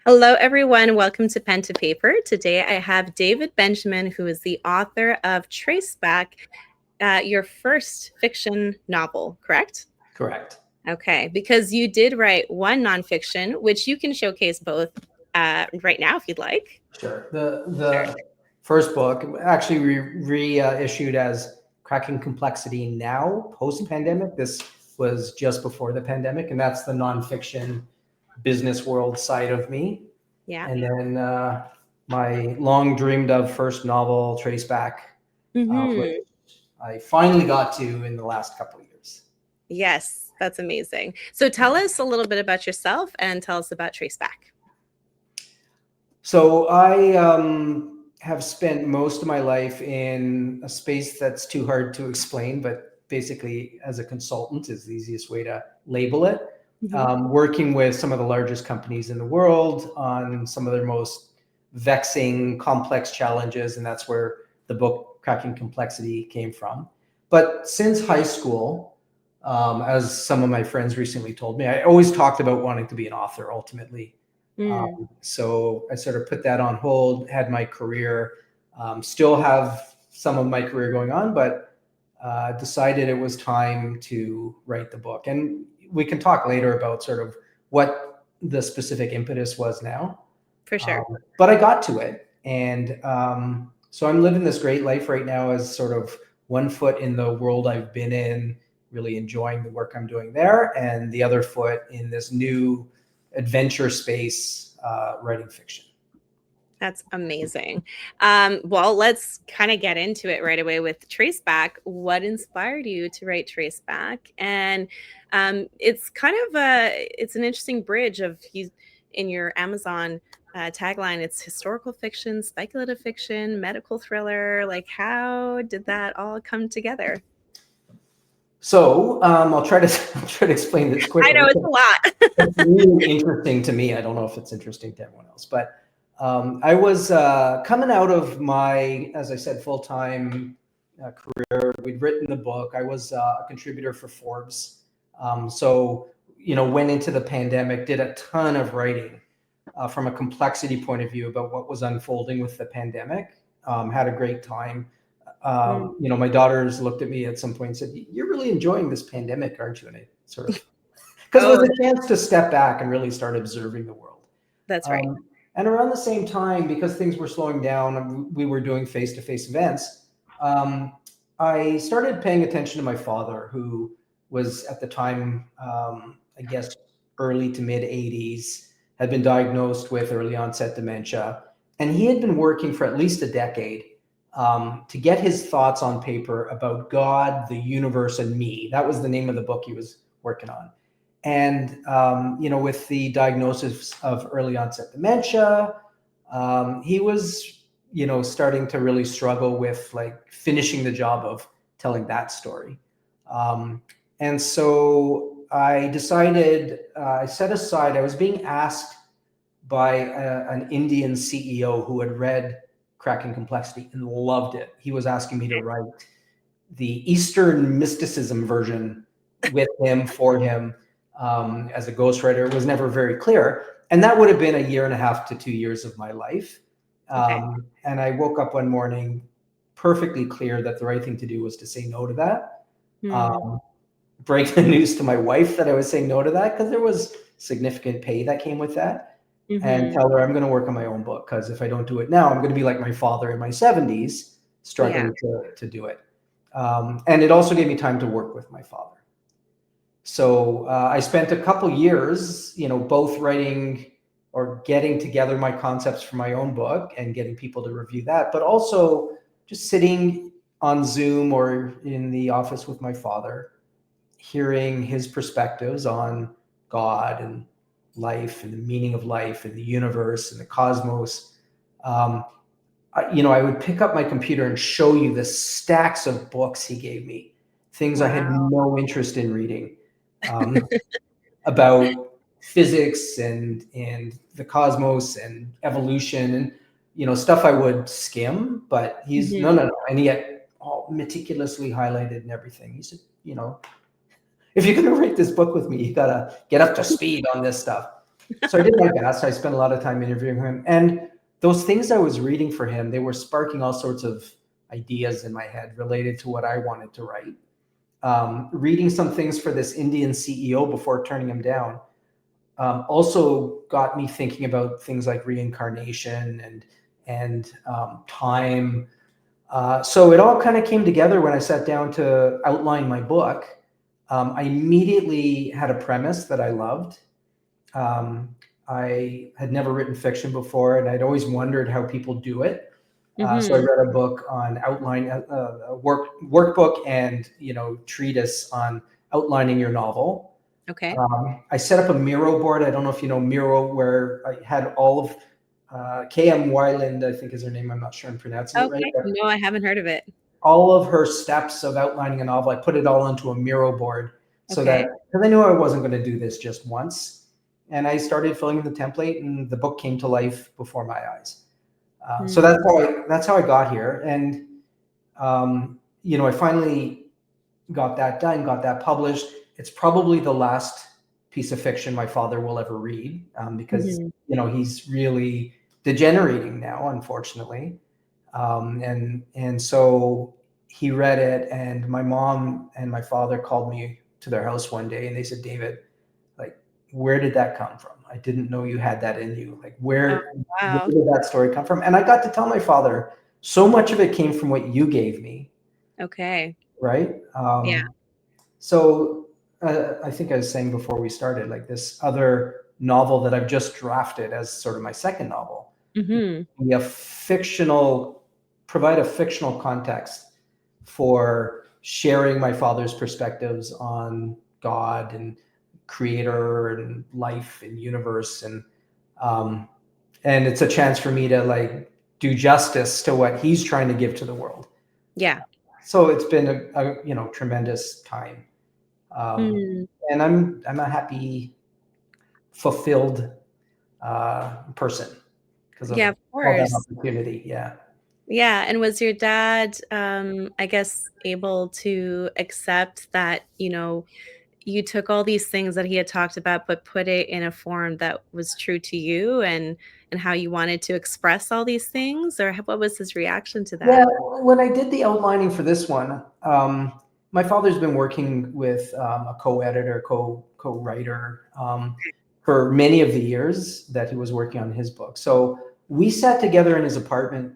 Hello, everyone. Welcome to Pen to Paper. Today I have David Benjamin, who is the author of Traceback, your first fiction novel, correct? Correct. Okay, because you did write one nonfiction, which you can showcase both right now if you'd like. Sure. The first book actually reissued as Cracking Complexity Now, post-pandemic. This was just before the pandemic, and that's the nonfiction business world side of me. Yeah. And then my long dreamed of first novel, Traceback, which I finally got to in the last couple of years. Yes, that's amazing. So tell us a little bit about yourself and tell us about Traceback. So I have spent most of my life in a space that's too hard to explain, but basically as a consultant is the easiest way to label it. Working with some of the largest companies in the world on some of their most vexing, complex challenges. And that's where the book Cracking Complexity came from. But since high school, as some of my friends recently told me, I always talked about wanting to be an author ultimately. So I sort of put that on hold, had my career, still have some of my career going on, but decided it was time to write the book. And we can talk later about sort of what the specific impetus was now. For sure. But I got to it. And so I'm living this great life right now as sort of one foot in the world I've been in, really enjoying the work I'm doing there, and the other foot in this new adventure space, writing fiction. That's amazing. Well, let's kind of get into it right away with Traceback. What inspired you to write Traceback? And it's kind of it's an interesting bridge of in your Amazon tagline. It's historical fiction, speculative fiction, medical thriller. Like, how did that all come together? So I'll try to explain this quickly. I know it's a lot. It's really interesting to me. I don't know if it's interesting to everyone else, but I was coming out of my, as I said, full-time career. We'd written the book. I was a contributor for Forbes. So, went into the pandemic, did a ton of writing from a complexity point of view about what was unfolding with the pandemic. Had a great time. My daughters looked at me at some point and said, "You're really enjoying this pandemic, aren't you?" And I sort of, because it was a chance to step back and really start observing the world. That's right. And around the same time, because things were slowing down and we were doing face-to-face events, I started paying attention to my father, who was at the time, I guess, early to mid 80s, had been diagnosed with early onset dementia. And he had been working for at least a decade to get his thoughts on paper about God, the universe, and me. That was the name of the book he was working on. And, with the diagnosis of early onset dementia, he was, starting to really struggle with like finishing the job of telling that story. And so I decided, I set aside, I was being asked by an Indian CEO who had read Cracking Complexity and loved it. He was asking me to write the Eastern mysticism version with him, for him, as a ghostwriter. It was never very clear. And that would have been 1.5 to 2 years of my life. And I woke up one morning perfectly clear that the right thing to do was to say no to that. Break the news to my wife that I was saying no to that, because there was significant pay that came with that. And tell her I'm going to work on my own book, because if I don't do it now, I'm going to be like my father in my 70s, struggling to do it. And it also gave me time to work with my father. So I spent a couple years, both writing or getting together my concepts for my own book and getting people to review that, but also just sitting on Zoom or in the office with my father, hearing his perspectives on God and life and the meaning of life and the universe and the cosmos. I would pick up my computer and show you the stacks of books he gave me, things I had no interest in reading, about physics and the cosmos and evolution and, stuff I would skim, but he's no. And yet all meticulously highlighted and everything. He said, if you're going to write this book with me, you got to get up to speed on this stuff. So I did my best. I spent a lot of time interviewing him. And those things I was reading for him, they were sparking all sorts of ideas in my head related to what I wanted to write. Reading some things for this Indian CEO before turning him down also got me thinking about things like reincarnation and time. So it all kind of came together when I sat down to outline my book. I immediately had a premise that I loved. Um, I had never written fiction before, and I'd always wondered how people do it. So I read a book on outline, a workbook, and treatise on outlining your novel. Okay. I set up a Miro board. I don't know if you know Miro, where I had all of KM Weiland, I think is her name. I'm not sure I'm pronouncing it right, Okay. but No, I haven't heard of it. all of her steps of outlining a novel, I put it all into a Miro board so that, Okay. because I knew I wasn't going to do this just once. And I started filling in the template, and the book came to life before my eyes. So Mm. that's how I got here. And I finally got that done, got that published. It's probably the last piece of fiction my father will ever read, because Mhm. he's really degenerating now, unfortunately. And so he read it, and my mom and my father called me to their house one day, and they said, David, like, where did that come from? I didn't know you had that in you. Like, Oh, where wow. did that story come from? And I got to tell my father, so much of it came from what you gave me, Okay. right? Yeah. So I think I was saying before we started, like, this other novel that I've just drafted as sort of my second novel, Mhm. be a provide a fictional context for sharing my father's perspectives on God and creator and life and universe. Um, and it's a chance for me to, like, do justice to what he's trying to give to the world. Yeah. So it's been a tremendous time. Mm. And I'm a happy, fulfilled person because Yeah, of of all that course. opportunity. Yeah. Yeah, and was your dad, I guess, able to accept that, you took all these things that he had talked about, but put it in a form that was true to you and how you wanted to express all these things? Or what was his reaction to Yeah, that? when I did the outlining for this one, my father's been working with a co-editor, co-writer, for many of the years that he was working on his book. So we sat together in his apartment,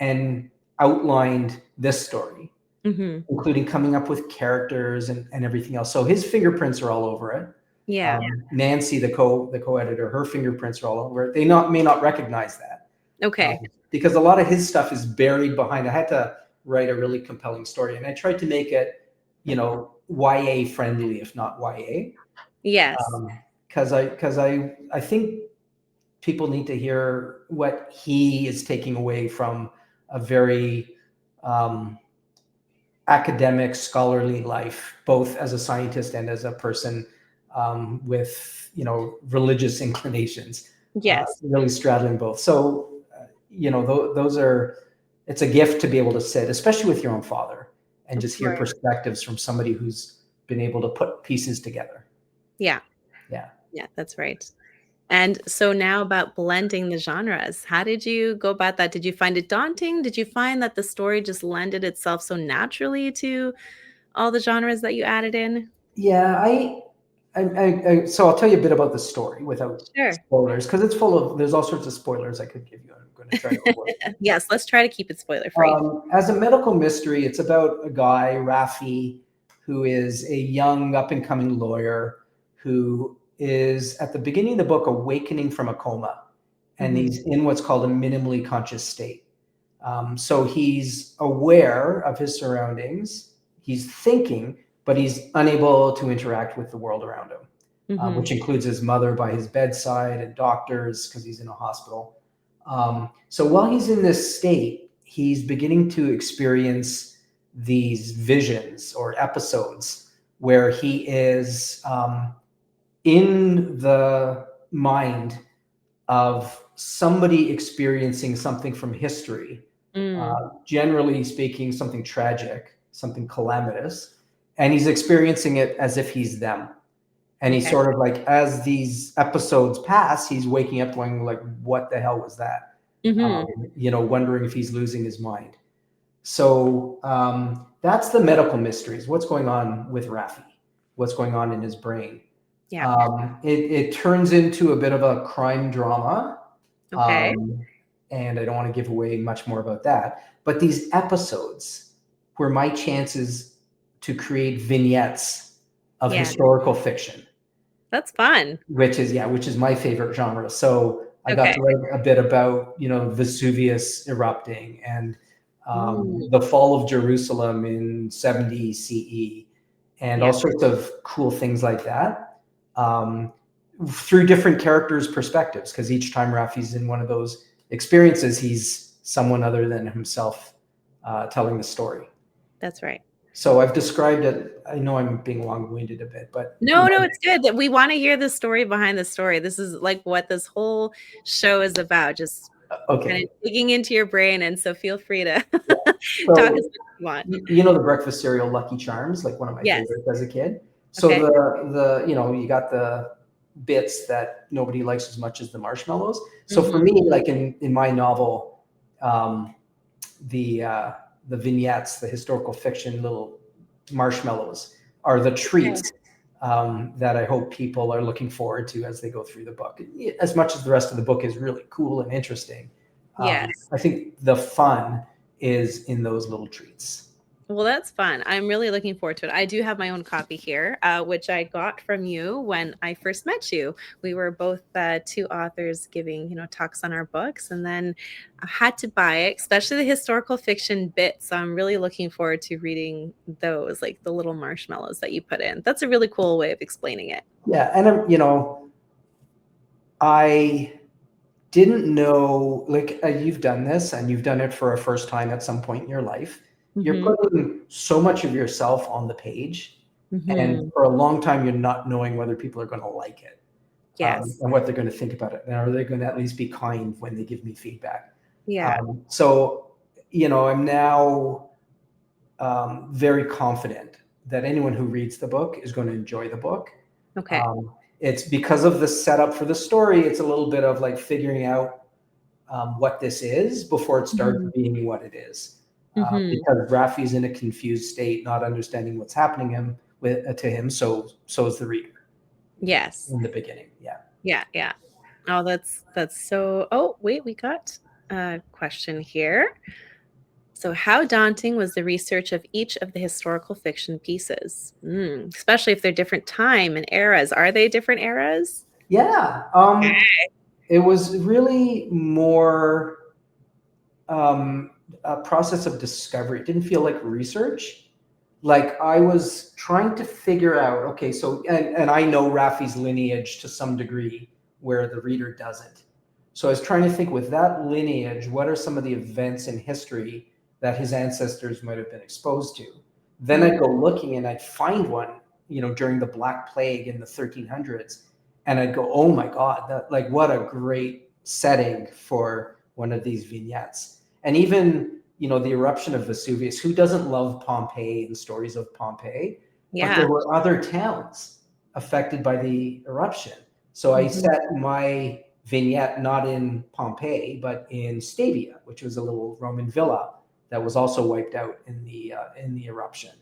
and outlined this story, Mhm. including coming up with characters and everything else. So his fingerprints are all over it. Yeah. Nancy, the co-editor, her fingerprints are all over it. They may not recognize that, Okay. because a lot of his stuff is buried behind. I had to write a really compelling story, and I tried to make it, YA friendly, if not YA, Yes. because I think people need to hear what he is taking away from a very academic, scholarly life, both as a scientist and as a person with religious inclinations, Yes. really straddling both. So those are, it's a gift to be able to sit, especially with your own father, and Of just hear course. perspectives from somebody who's been able to put pieces together. Yeah. Yeah. Yeah, that's right. And so now about blending the genres, how did you go about that? Did you find it daunting? Did you find that the story just lended itself so naturally to all the genres that you added in? Yeah, so I'll tell you a bit about the story without Sure. spoilers, because it's full of, there's all sorts of spoilers I could give you. I'm going to try to avoid. Yes, let's try to keep it spoiler free. As a medical mystery, it's about a guy, Rafi, who is a young up and coming lawyer who is at the beginning of the book awakening from a coma, and Mhm. he's in what's called a minimally conscious state. So he's aware of his surroundings, he's thinking, but he's unable to interact with the world around him, which Mhm. includes his mother by his bedside and doctors because he's in a hospital. So while he's in this state, he's beginning to experience these visions or episodes where he is in the mind of somebody experiencing something from history, Mm. generally speaking, something tragic, something calamitous, and he's experiencing it as if he's them. And he's Okay. sort of like, as these episodes pass, he's waking up going like, what the hell was that? Mm-hmm. Wondering if he's losing his mind. So that's the medical mysteries. What's going on with Raffi? What's going on in his brain? Yeah. It turns into a bit of a crime drama. Okay. And I don't want to give away much more about that. But these episodes were my chances to create vignettes of Yeah. historical fiction, That's fun. which is my favorite genre. So I got Okay. to write a bit about Vesuvius erupting and Mm, the fall of Jerusalem in 70 CE, and all yeah. sorts of cool things like that, through different characters' perspectives. Because each time Rafi's in one of those experiences, he's someone other than himself telling the story. That's right. So I've described it. I know I'm being long-winded a bit, but No, no, it's good that we want to hear the story behind the story. This is like what this whole show is about, just kind okay. of digging into your brain. And so feel free to talk as So much as you want. the breakfast cereal Lucky Charms, like one of my Yes. favorites as a kid. So Okay. the you got the bits that nobody likes as much as the marshmallows. So for Hmm. me, like in my novel, um, the vignettes, the historical fiction little marshmallows are the Okay. treats that I hope people are looking forward to as they go through the book. As much as the rest of the book is really cool and interesting, Yes. I think the fun is in those little treats. Well, that's fun. I'm really looking forward to it. I do have my own copy here, which I got from you when I first met you. We were both two authors giving, talks on our books, and then I had to buy it, especially the historical fiction bits. So I'm really looking forward to reading those, like the little marshmallows that you put in. That's a really cool way of explaining it. Yeah, and I didn't know, like, you've done this and you've done it for a first time at some point in your life. You're Hmm. putting so much of yourself on the page, and Hmm. for a long time, you're not knowing whether people are going to like it, Yes. and what they're going to think about it, and are they going to at least be kind when they give me feedback. Yeah. So, I'm now very confident that anyone who reads the book is going to enjoy the book. Okay. Um, it's because of the setup for the story. It's a little bit of like figuring out what this is before it starts Hmm. being what it is. Hmm. Because Rafi's in a confused state, not understanding what's happening to him. So is the reader Yes. in the beginning. Yeah. Yeah. Yeah. Oh, that's so. Oh, wait, we got a question here. So, how daunting was the research of each of the historical fiction pieces? Especially if they're different time and eras. Are they different eras? Yeah. It was really more a process of discovery. It didn't feel like research. Like I was trying to figure out, okay, so, and I know Rafi's lineage to some degree where the reader doesn't. So I was trying to think, with that lineage, what are some of the events in history that his ancestors might have been exposed to? Then Mm, I'd go looking and I'd find one, during the Black Plague in the 1300s. And I'd go, oh my God, that, like, what a great setting for one of these vignettes. And even, the eruption of Vesuvius. Who doesn't love Pompeii and stories of Pompeii? But yeah. there were other towns affected by the eruption. So I Mhm. set my vignette not in Pompeii, but in Stabia, which was a little Roman villa that was also wiped out in the eruption.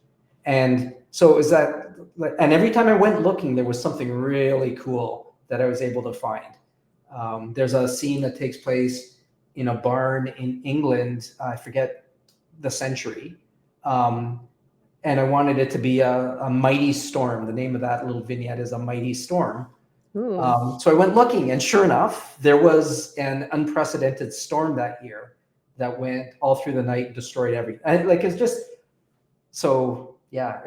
And so is that, and every time I went looking, there was something really cool that I was able to find. There's a scene that takes place in a barn in England. I forget the century. Um, and I wanted it to be a mighty storm. The name of that little vignette is A Mighty Storm. Ooh. So I went looking, and sure enough, there was an unprecedented storm that year that went all through the night and destroyed everything. And like, it's just so, yeah.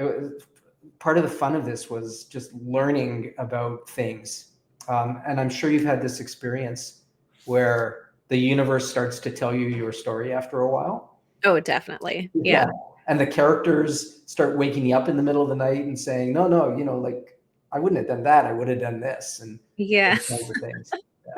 Part of the fun of this was just learning about things. And I'm sure you've had this experience where the universe starts to tell you your story after a while. Oh, definitely. Yeah. Yeah. And the characters start waking you up in the middle of the night and saying, no, no, like, I wouldn't have done that. I would have done this. And Yeah. those kinds of things. Yeah.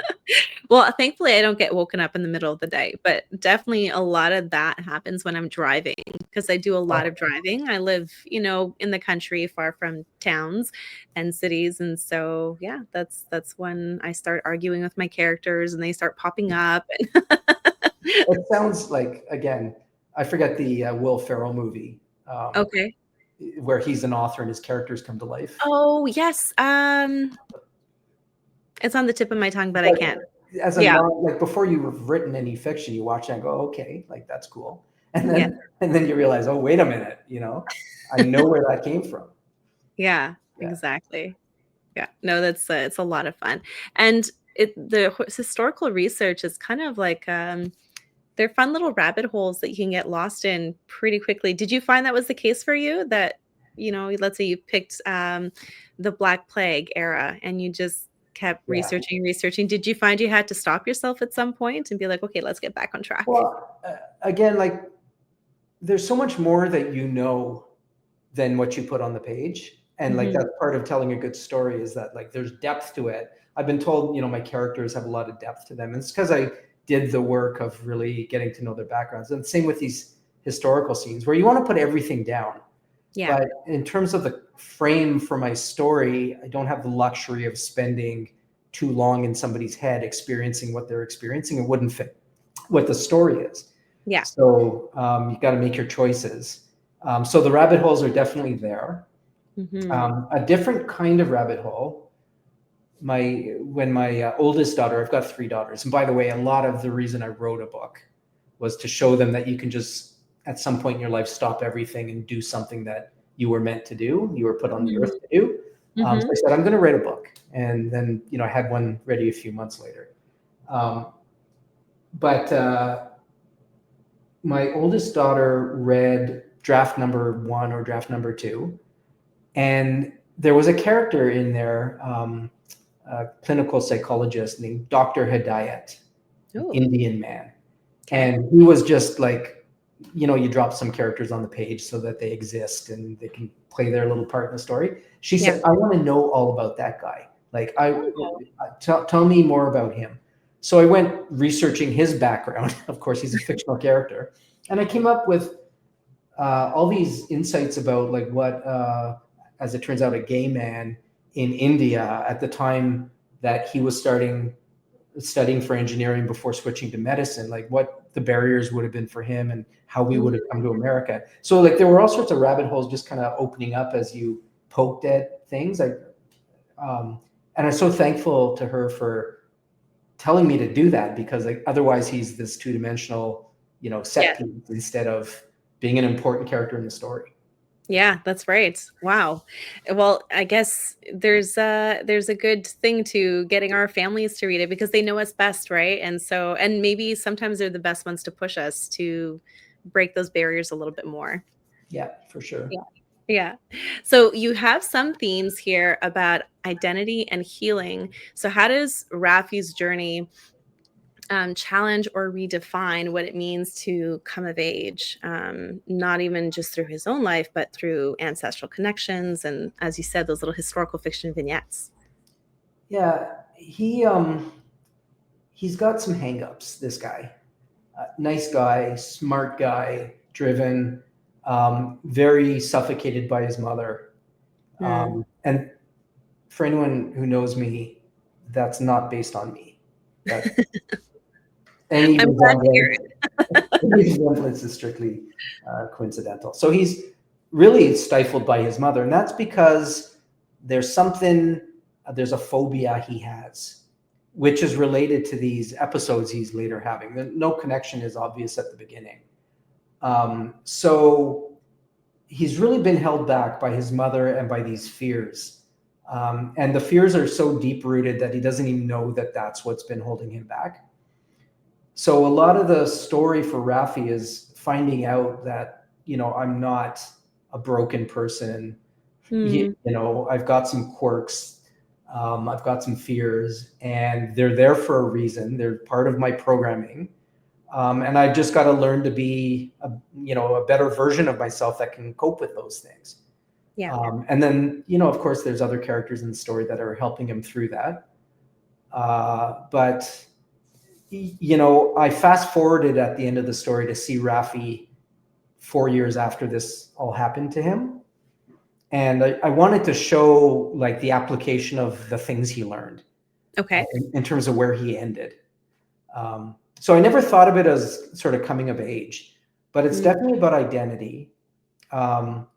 Well, thankfully, I don't get woken up in the middle of the day, but definitely a lot of that happens when I'm driving because I do a lot of Oh, driving. I live, in the country, far from towns and cities, and so yeah, that's when I start arguing with my characters and they start popping up. it sounds like, again, I forget the Will Ferrell movie, Okay. where he's an author and his characters come to life. Oh, yes. It's on the tip of my tongue, but I Like, can't. as a Yeah. like before you've written any fiction, you watch it and go, okay, like that's cool, and Yeah. then you realize, oh, wait a minute, I know where that came from. Yeah, Yeah, exactly. Yeah. No, that's it's a lot of fun. And historical research is kind of like they're fun little rabbit holes that you can get lost in pretty quickly. Did you find that was the case for you that, let's say you picked the Black Plague era and you just kept yeah. researching. Did you find you had to stop yourself at some point and be like, okay, let's get back on track? Well, again, like there's so much more that than what you put on the page, and like Hmm. that's part of telling a good story, is that like there's depth to it. I've been told, my characters have a lot of depth to them, and it's because I did the work of really getting to know their backgrounds. And same with these historical scenes where you want to put everything down. Yeah. But in terms of the frame for my story, I don't have the luxury of spending too long in somebody's head experiencing what they're experiencing. It wouldn't fit what the story is. Yeah. So you got to make your choices. So the rabbit holes are definitely there. Hmm. A different kind of rabbit hole. When my oldest daughter, I've got 3 daughters, and by the way, a lot of the reason I wrote a book was to show them that you can just at some point in your life stop everything and do something that you were meant to do, you were put on the earth to do. So Hmm. I said, I'm going to write a book, and then I had one ready a few months later. Um, but my oldest daughter read draft number 1 or draft number 2, and there was a character in there, a clinical psychologist named Dr. Hedayat, an Oh, Indian man. okay. And he was just like, you drop some characters on the page so that they exist and they can play their little part in the story. She Yeah. said, I want to know all about that guy. Like, Oh, tell me more about him. So I went researching his background. Of course, he's a fictional character. And I came up with all these insights about like what, as it turns out, a gay man in India at the time that he was studying for engineering before switching to medicine, like what the barriers would have been for him and how we would have come to America. So like there were all sorts of rabbit holes just kind of opening up as you poked at things. Um, and I'm so thankful to her for telling me to do that, because like otherwise he's this two-dimensional, yeah. set piece instead of being an important character in the story. Yeah, that's right. Wow. Well, I guess there's a good thing to getting our families to read it because they know us best, right? And maybe sometimes they're the best ones to push us to break those barriers a little bit more. Yeah, for sure. Yeah. Yeah. So you have some themes here about identity and healing. So how does Rafi's journey challenge or redefine what it means to come of age, not even just through his own life, but through ancestral connections and, as you said, those little historical fiction vignettes. Yeah, he's got some hangups, this guy. Nice guy, smart guy, driven, very suffocated by his mother. Hmm. And for anyone who knows me, that's not based on me. That any I'm glad to hear resemblance, it. any resemblance is strictly coincidental. So he's really stifled by his mother, and that's because there's something, there's a phobia he has, which is related to these episodes he's later having. No connection is obvious at the beginning. So he's really been held back by his mother and by these fears. And the fears are so deep rooted that he doesn't even know that that's what's been holding him back. So a lot of the story for Rafi is finding out that, I'm not a broken person. Hmm. I've got some quirks. I've got some fears, and they're there for a reason. They're part of my programming. And I've just got to learn to be a better version of myself that can cope with those things. Yeah. And then, of course, there's other characters in the story that are helping him through that. But I fast forwarded at the end of the story to see Raffi 4 years after this all happened to him. And I wanted to show like the application of the things he learned Okay. in terms of where he ended. So I never thought of it as sort of coming of age, but it's definitely about identity.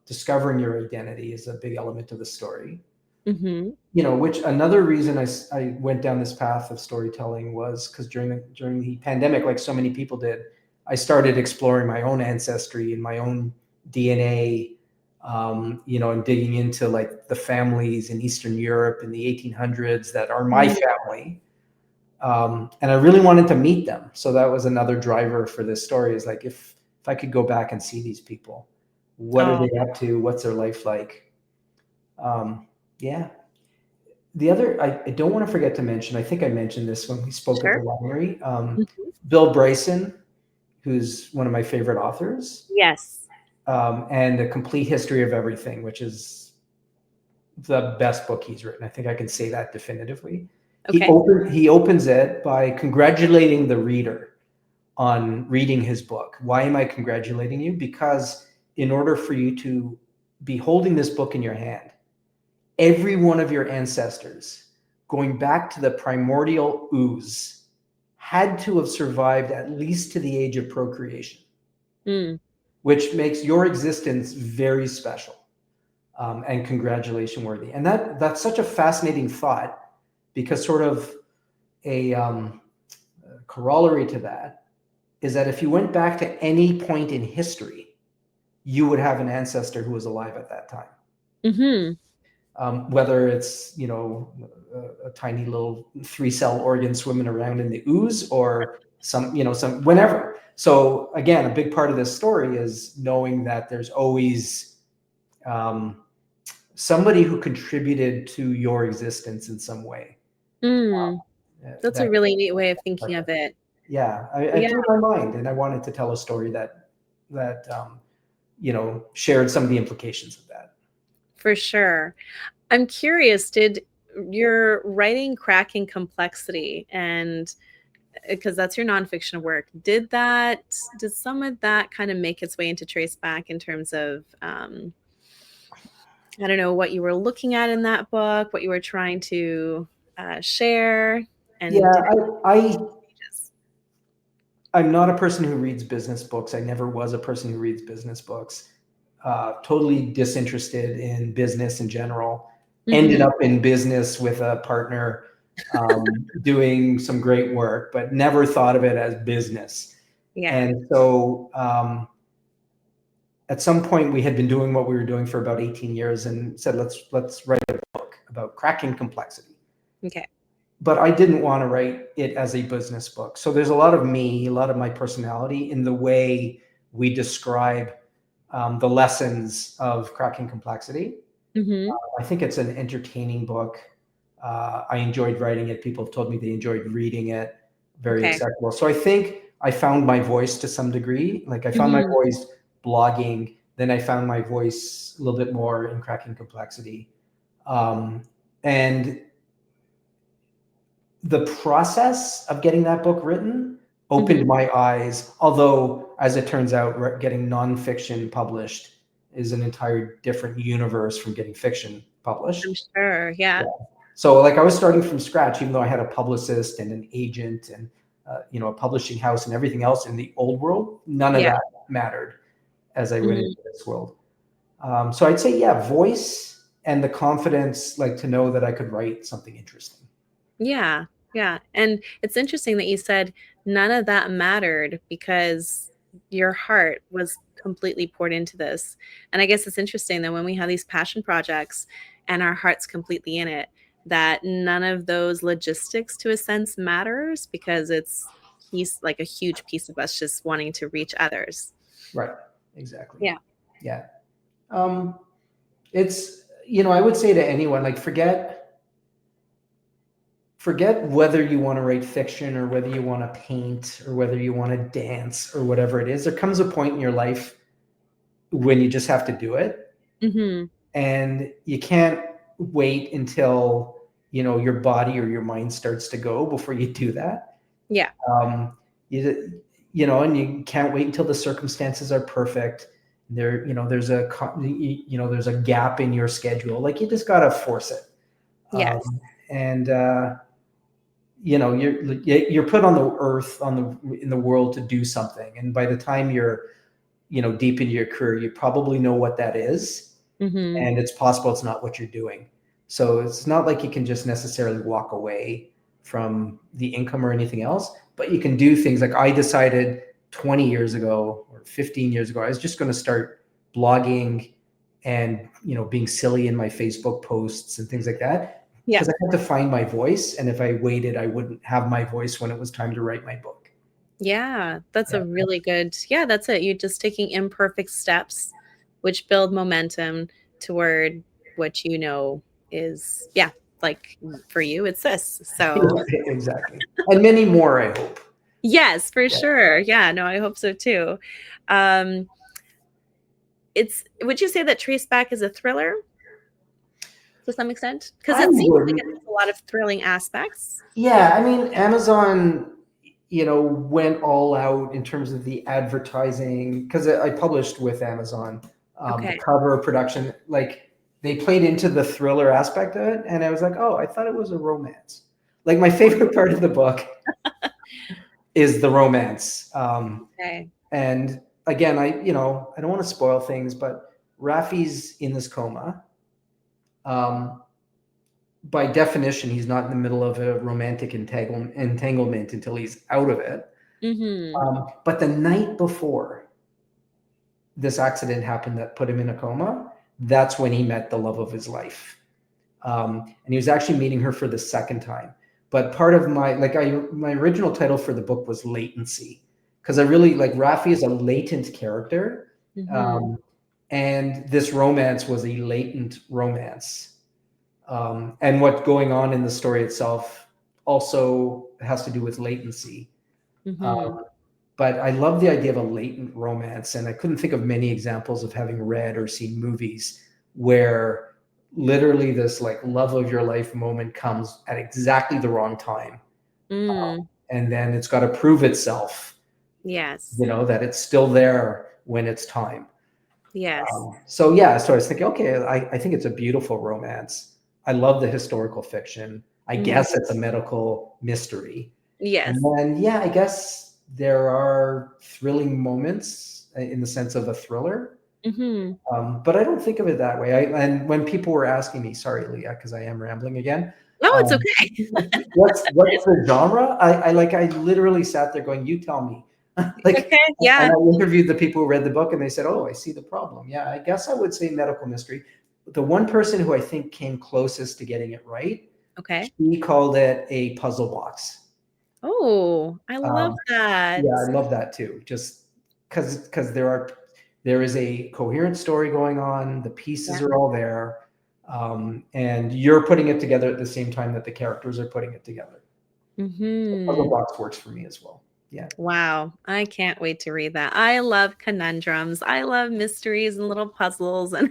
Discovering your identity is a big element of the story. Mm-hmm. Which another reason I went down this path of storytelling was because during the pandemic, like so many people did, I started exploring my own ancestry and my own DNA, and digging into like the families in Eastern Europe in the 1800s that are my family. And I really wanted to meet them. So that was another driver for this story, is like, if I could go back and see these people, what are they up to? What's their life like? Yeah. The other, I don't want to forget to mention, I think I mentioned this when we spoke at the Sure. winery, Mm-hmm. Bill Bryson, who's one of my favorite authors, Yes. and A Complete History of Everything, which is the best book he's written. I think I can say that definitively. Okay. He opens it by congratulating the reader on reading his book. Why am I congratulating you? Because in order for you to be holding this book in your hand, every one of your ancestors, going back to the primordial ooze, had to have survived at least to the age of procreation, which makes your existence very special, and congratulation worthy. And that's such a fascinating thought, because sort of a corollary to that is that if you went back to any point in history, you would have an ancestor who was alive at that time. Mm-hmm. Whether it's a tiny little 3-cell organ swimming around in the ooze, or some whenever. So again, a big part of this story is knowing that there's always somebody who contributed to your existence in some way. That's a That, really neat way of thinking of it. yeah, I Yeah, blew my mind, and I wanted to tell a story that shared some of the implications of that. for sure. I'm curious, did your writing Cracking Complexity, and because that's your nonfiction work, did some of that kind of make its way into Traceback in terms of I don't know, what you were looking at in that book, what you were trying to share, and Yeah, did it I pages? I'm not a person who reads business books. I never was a person who reads business books. Totally disinterested in business in general. Ended Mm-hmm. up in business with a partner, doing some great work, but never thought of it as business. Yeah. And so at some point, we had been doing what we were doing for about 18 years, and said, let's write a book about cracking complexity. Okay. But I didn't want to write it as a business book. So there's a lot of me, a lot of my personality in the way we describe the lessons of cracking complexity. Mm-hmm. I think it's an entertaining book. I enjoyed writing it. People have told me they enjoyed reading it. Very Okay. acceptable. So I think I found my voice to some degree. Like I found my Mm-hmm. voice blogging. Then I found my voice a little bit more in cracking complexity. And the process of getting that book written opened Mm-hmm. my eyes. Although, as it turns out, getting nonfiction published is an entire different universe from getting fiction I'm published. sure. Yeah. Yeah. So, like, I was starting from scratch, even though I had a publicist and an agent and a publishing house and everything else in the old world. None of Yeah. that mattered as I went Mm-hmm. into this world. So I'd say, yeah, voice and the confidence, like to know that I could write something interesting. Yeah, yeah. And it's interesting that you said none of that mattered because your heart was completely poured into this. And I guess it's interesting that when we have these passion projects and our heart's completely in it, that none of those logistics to a sense matters because it's like a huge piece of us just wanting to reach others. Right. Exactly. Yeah. Yeah. Um, it's, I would say to anyone, like, forget whether you want to write fiction or whether you want to paint or whether you want to dance or whatever it is. There comes a point in your life when you just have to do it, Mm-hmm. and you can't wait until your body or your mind starts to go before you do that. Yeah. Um, and you can't wait until the circumstances are perfect. There's there's a gap in your schedule. Like you just gotta force it. Yes. And you're put on the earth in the world to do something. And by the time you're, deep into your career, you probably know what that is. Mm-hmm. And it's possible it's not what you're doing. So it's not like you can just necessarily walk away from the income or anything else, but you can do things like I decided 20 years ago or 15 years ago, I was just going to start blogging and, being silly in my Facebook posts and things like that, Yeah. because I had to find my voice. And if I waited, I wouldn't have my voice when it was time to write my book. Yeah. That's Yeah. a really good, yeah, that's it. You're just taking imperfect steps, which build momentum toward what you know is, yeah, like for you, it's this. So, Exactly. And many more, I hope. yes, for Yeah. sure. Yeah, no, I hope so too. Um, would you say that Traceback is a thriller to some extent? Because I it seems like it wouldn't. has a lot of thrilling aspects. Yeah, I mean, Amazon, went all out in terms of the advertising because I published with Amazon, the Okay. cover production, like they played into the thriller aspect of it, and I was like, oh, I thought it was a romance. Like my favorite part of the book is the romance, Okay. and again, I don't want to spoil things, but Rafi's in this coma. Um, by definition, he's not in the middle of a romantic entanglement until he's out of it. Mm-hmm. But the night before this accident happened that put him in a coma, that's when he met the love of his life. And he was actually meeting her for the second time. But part of my original title for the book was Latency, because I really like Rafi is a latent character. Mm-hmm. Um, and this romance was a latent romance. And what's going on in the story itself also has to do with latency. Mm-hmm. Um, but I love the idea of a latent romance, and I couldn't think of many examples of having read or seen movies where literally this like love of your life moment comes at exactly the wrong time, Mm. and then it's got to prove itself, Yes. that it's still there when it's time. Yes. So yeah, so I was thinking, okay, I think it's a beautiful romance. I love the historical fiction. I Mm. guess it's a medical mystery. And Yes. then, yeah, I guess there are thrilling moments in the sense of a thriller. Mm-hmm. But I don't think of it that way. And when people were asking me, sorry, Leah, because I am rambling again, No, it's um, okay. what's the genre? I literally sat there going, you tell me. Like, Okay. and Yeah. I interviewed the people who read the book and they said, oh, I see the problem. Yeah, I guess I would say medical mystery. The one person who I think came closest to getting it right, Okay. he called it a puzzle box. Oh, I love Um, that. yeah, I love that too. Just because there is a coherent story going on, the Yeah. pieces are all there, and you're putting it together at the same time that the characters are putting it together. So puzzle Mm-hmm. box works for me as well. Yeah, Wow. I can't wait to read that. I love conundrums. I love mysteries and little puzzles. And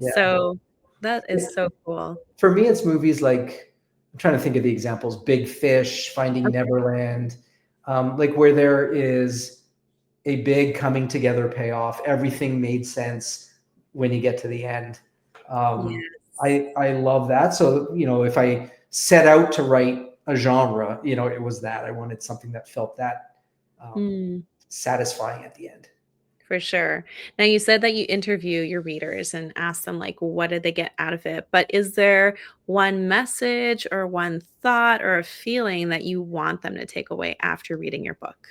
yeah. so that is so cool. For me, it's movies like I'm trying to think of the examples: Big Fish, Finding Okay. Neverland, like where there is a big coming together payoff. Everything made sense when you get to the end. Um, Yes. I love that. So if I set out to write a genre, it was that I wanted something that felt that um, Mm. satisfying at the end. For sure. Now you said that you interview your readers and ask them like what did they get out of it? But is there one message or one thought or a feeling that you want them to take away after reading your book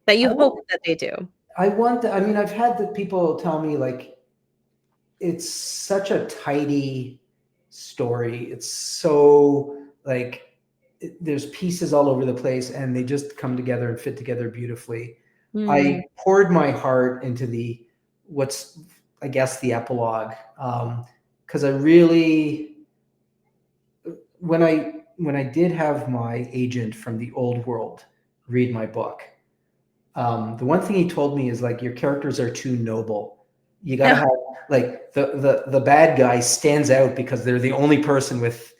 that I you hope want, that they do? I mean, I've had the people tell me like it's such a tidy story. It's so like there's pieces all over the place and they just come together and fit together beautifully. Mm, I poured my heart into what's I guess the epilogue, because I really when I did have my agent from the old world read my book, the one thing he told me is like your characters are too noble. You got to no. have like the bad guy stands out because they're the only person with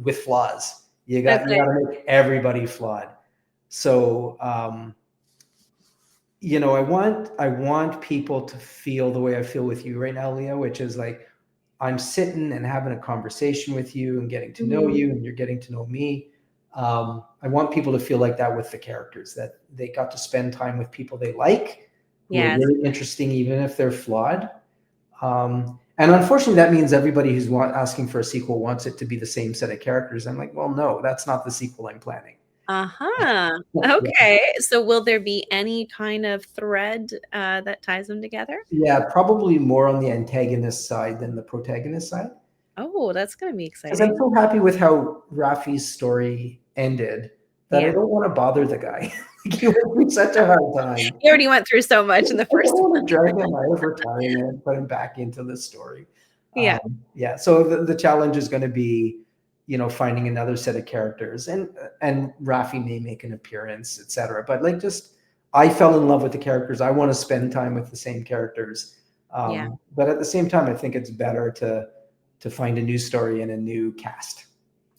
with flaws. You got Okay. to make everybody flawed. So I want people to feel the way I feel with you right now, Leah, which is like I'm sitting and having a conversation with you and getting to know Mhm. you, and you're getting to know me. I want people to feel like that with the characters, that they got to spend time with people they like, who are Yes. really interesting, even if they're flawed. And unfortunately, that means everybody who's asking for a sequel wants it to be the same set of characters. I'm like, well, no, that's not the sequel I'm planning. Uh-huh. Yeah, Okay. So will there be any kind of thread that ties them together? yeah, probably more on the antagonist side than the protagonist side. Oh, that's going to be Because I'm exciting. so happy with how Rafi's story ended that I Yeah. don't want to bother the guy. He went through such a hard time. You already went through so much in the I don't first want one. to drag him out of retirement, put him back into the story. Yeah. Yeah, so the challenge is going to be, finding another set of characters, and Rafi may make an appearance, etc. But like, just I fell in love with the characters. I want to spend time with the same characters. Yeah. But at the same time, I think it's better to find a new story and a new cast.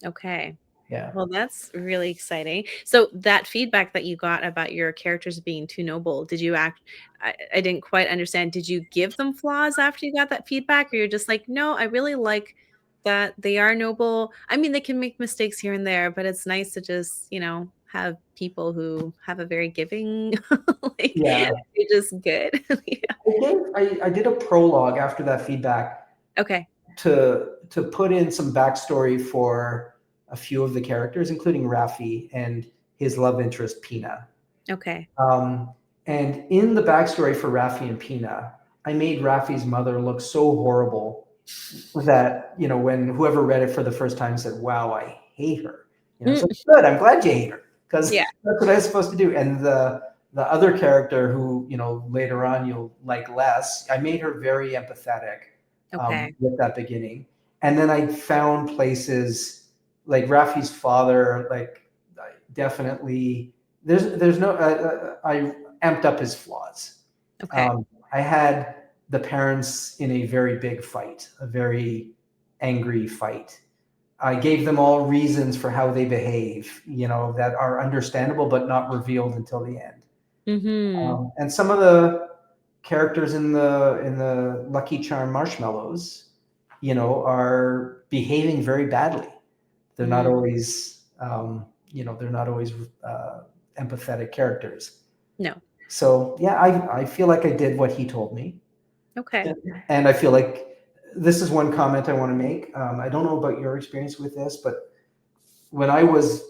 Okay. Yeah. Well, that's really exciting. So that feedback that you got about your characters being too noble, did you I didn't quite understand. Did you give them flaws after you got that feedback? Or you're just like, no, I really like that they are noble. I mean, they can make mistakes here and there, but it's nice to just, have people who have a very giving, like, Yeah. they're just good. Yeah. I did a prologue after that feedback Okay. to put in some backstory for a few of the characters, including Rafi and his love interest Pina. Okay. Um, and in the backstory for Rafi and Pina, I made Rafi's mother look so horrible that, when whoever read it for the first time said, "Wow, I hate her." So Mm, good. I'm glad you hate her, because yeah. that's what I was supposed to do. And the other character, who later on you'll like less, I made her very empathetic Okay. with that beginning. And then I found places like Rafi's father, like definitely there's no I amped up his flaws. Okay. I had the parents in a very big fight, a very angry fight. I gave them all reasons for how they behave, that are understandable but not revealed until the end. Mm-hmm. And some of the characters in the Lucky Charm marshmallows, are behaving very badly. They're not Mm. always, they're not always empathetic characters. No. So yeah, I feel like I did what he told me, Okay. and I feel like this is one comment I want to make. I don't know about your experience with this, but when I was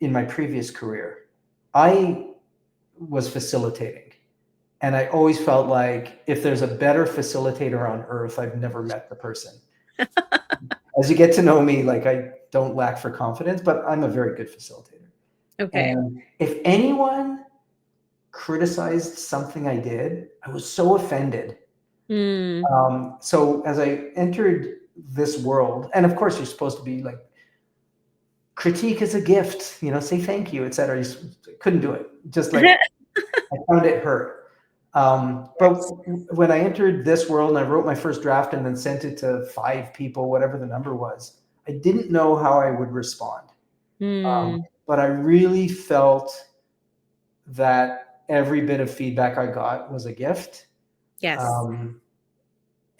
in my previous career, I was facilitating. And I always felt like if there's a better facilitator on earth, I've never met the person. As you get to know me, like, I don't lack for confidence, but I'm a very good facilitator. Okay. And if anyone criticized something I did, I was so offended. Mm. So as I entered this world, and of course you're supposed to be like, critique is a gift, say thank you, etc. You couldn't do it. Just like, I found it hurt. But when I entered this world and I wrote my first draft and then sent it to 5 people, whatever the number was, I didn't know how I would respond. Mm. But I really felt that every bit of feedback I got was a gift, Yes.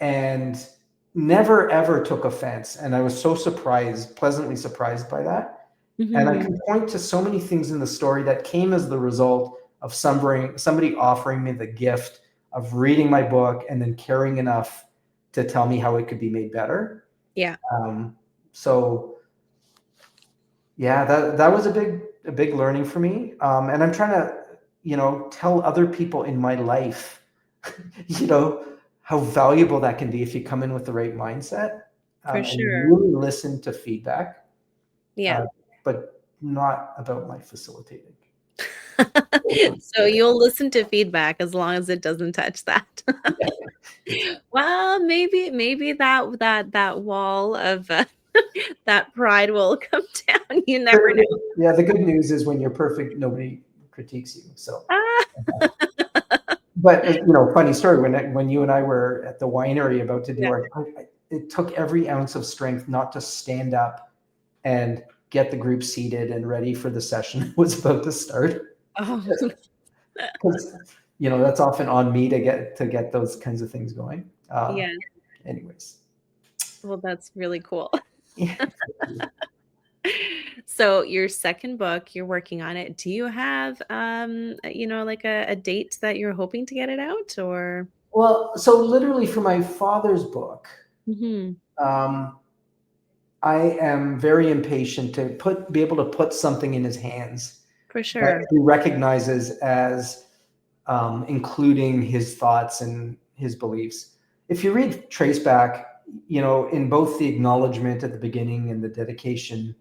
and never ever took offense. And I was so pleasantly surprised by that. And I Mhm. can point to so many things in the story that came as the result of somebody offering me the gift of reading my book and then caring enough to tell me how it could be made better. Yeah. So yeah, that was a big learning for me. And I'm trying to, tell other people in my life, you know, how valuable that can be if you come in with the right mindset, For and sure. really listen to feedback, Yeah. but not about my facilitating. So you'll listen to feedback as long as it doesn't touch that. Well, maybe that wall of, that pride will come down. You never know. Yeah, the good news is when you're perfect, nobody critiques you. So, Ah. but funny story. When you and I were at the winery about to do Yeah. it took every ounce of strength not to stand up and get the group seated and ready for the session that was about to start. Oh, Because that's often on me to get those kinds of things going. yeah. Anyways, Well, that's really cool. yeah. So your second book, you're working on it. Do you have like a date that you're hoping to get it out or? Well, so literally for my father's book, Mhm. um, I am very impatient to be able to put something in his hands For that sure. he recognizes as including his thoughts and his beliefs. If you read Traceback, in both the acknowledgement at the beginning and the dedication,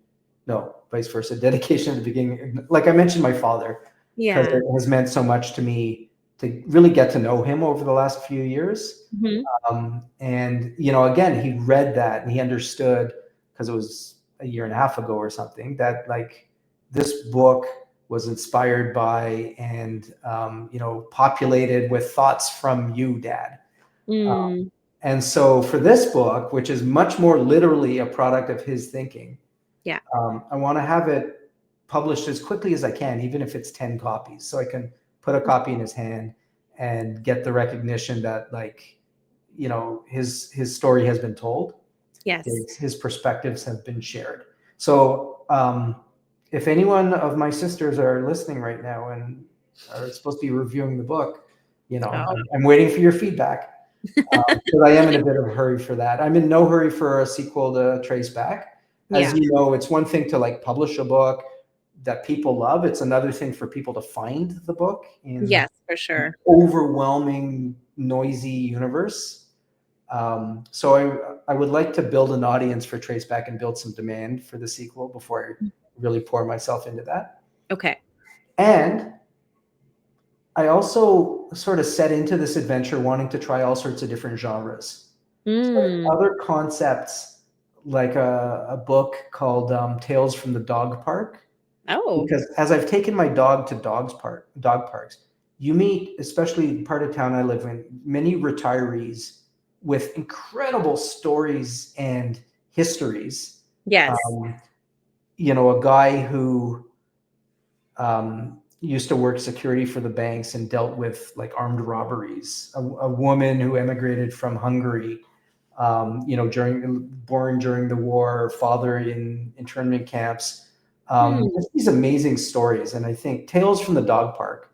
no, vice versa, dedication at the beginning, like I mentioned my father, because Yeah. it has meant so much to me to really get to know him over the last few years. Mhm. And again, he read that and he understood, because it was a year and a half ago or something, that like this book was inspired by and populated with thoughts from you, Dad. Mm. And so for this book, which is much more literally a product of his thinking, Yeah. I want to have it published as quickly as I can, even if it's 10 copies, so I can put a copy in his hand and get the recognition that like his story has been told, Yes. his perspectives have been shared. So if anyone of my sisters are listening right now and are supposed to be reviewing the book, Oh. I'm waiting for your feedback. But I am in a bit of a hurry for that. I'm in no hurry for a sequel to Trace Back. As Yeah. you know, it's one thing to like publish a book that people love. It's another thing for people to find the book in Yes, for an sure. overwhelming, noisy universe. So I would like to build an audience for Traceback and build some demand for the sequel before I really pour myself into that. Okay. And I also sort of set into this adventure wanting to try all sorts of different genres. So Mm. other concepts, like a book called Tales from the Dog Park, Oh, because as I've taken my dog to dog parks, you meet, especially the part of town I live in, many retirees with incredible stories and histories. yes. Um, a guy who used to work security for the banks and dealt with like armed robberies. A woman who emigrated from Hungary, born during the war, father in internment camps. Hmm. Just these amazing stories, and I think Tales from the Dog Park.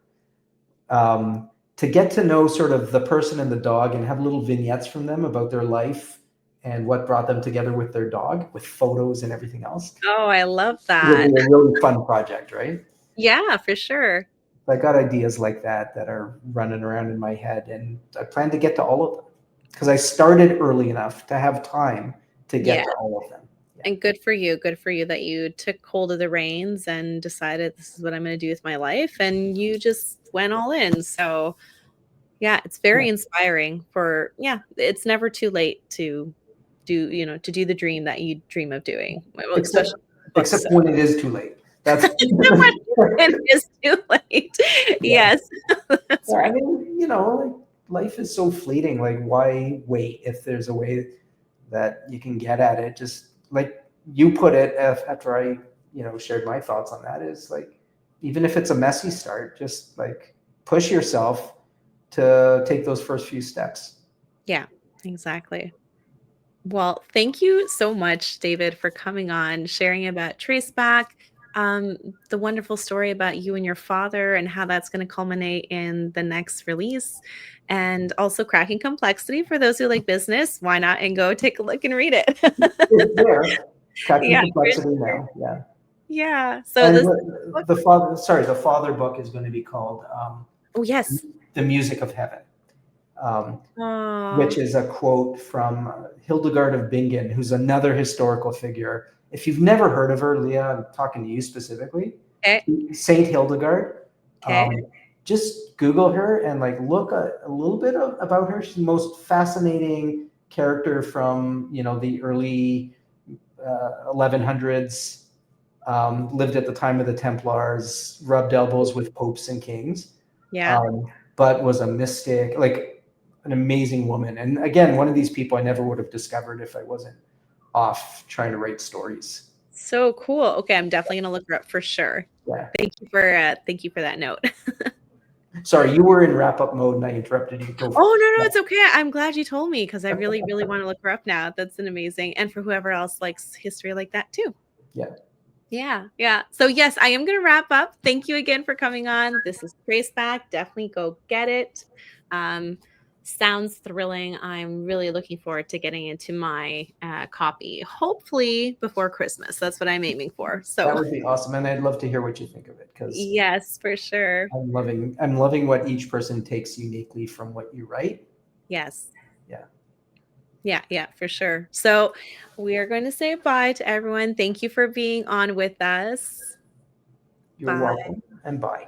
To get to know sort of the person and the dog and have little vignettes from them about their life and what brought them together with their dog, with photos and everything else, Oh, I love would be that. a really fun project, right? Yeah, for sure. I got ideas like that are running around in my head, and I plan to get to all of them because I started early enough to have time to get Yeah. to all of them. Yeah. And good for you. Good for you that you took hold of the reins and decided this is what I'm going to do with my life. And you just went all in. So, yeah, it's Yeah. very inspiring yeah, it's never too late to to do the dream that you dream of doing, well, Except especially books. except So, when it is too late. That's when it is too late. yeah. Yes, that's Yeah, I right. mean, like life is so fleeting. Like, why wait if there's a way that you can get at it? Just like you put it after I, shared my thoughts on that is like, even if it's a messy start, just like push yourself to take those first few steps. Yeah, exactly. Well, thank you so much, David, for coming on, sharing about Traceback, um, the wonderful story about you and your father and how that's going to culminate in the next release, and also cracking complexity for those who like business. Why not and go take a look and read it? It's there, Cracking Yeah, for Complexity sure. now. Yeah. Yeah. So And this book. the father book is going to be called Oh yes. The Music of Heaven. Um, which Oh. is a quote from Hildegard of Bingen, who's another historical figure. If you've never heard of her, Leah, I'm talking to you specifically. Okay. Saint Hildegard. Okay. Just Google her and like look a little bit about her. She's the most fascinating character from the early 1100s. Lived at the time of the Templars, rubbed elbows with popes and kings, Yeah. but was a mystic, like an amazing woman. And again, one of these people I never would have discovered if I wasn't off trying to write stories. So cool. Okay, I'm definitely gonna look her up for sure. Yeah. Thank you for that note. Sorry, you were in wrap up mode and I interrupted you. Go for Oh, it. no, no, it's okay. I'm glad you told me because I really, really want to look her up now. That's an amazing, and for whoever else likes history like that too. Yeah. Yeah, yeah. So yes, I am going to wrap up. Thank you again for coming on. This is Traceback. Definitely go get it. Um, sounds thrilling. I'm really looking forward to getting into my copy, hopefully before Christmas. That's what I'm aiming for. That So would be awesome. And I'd love to hear what you think of it because yes, for sure. I'm loving what each person takes uniquely from what you write. Yes. Yeah. Yeah, yeah, for sure. So we are going to say bye to everyone. Thank you for being on with us. You're Bye. welcome and bye.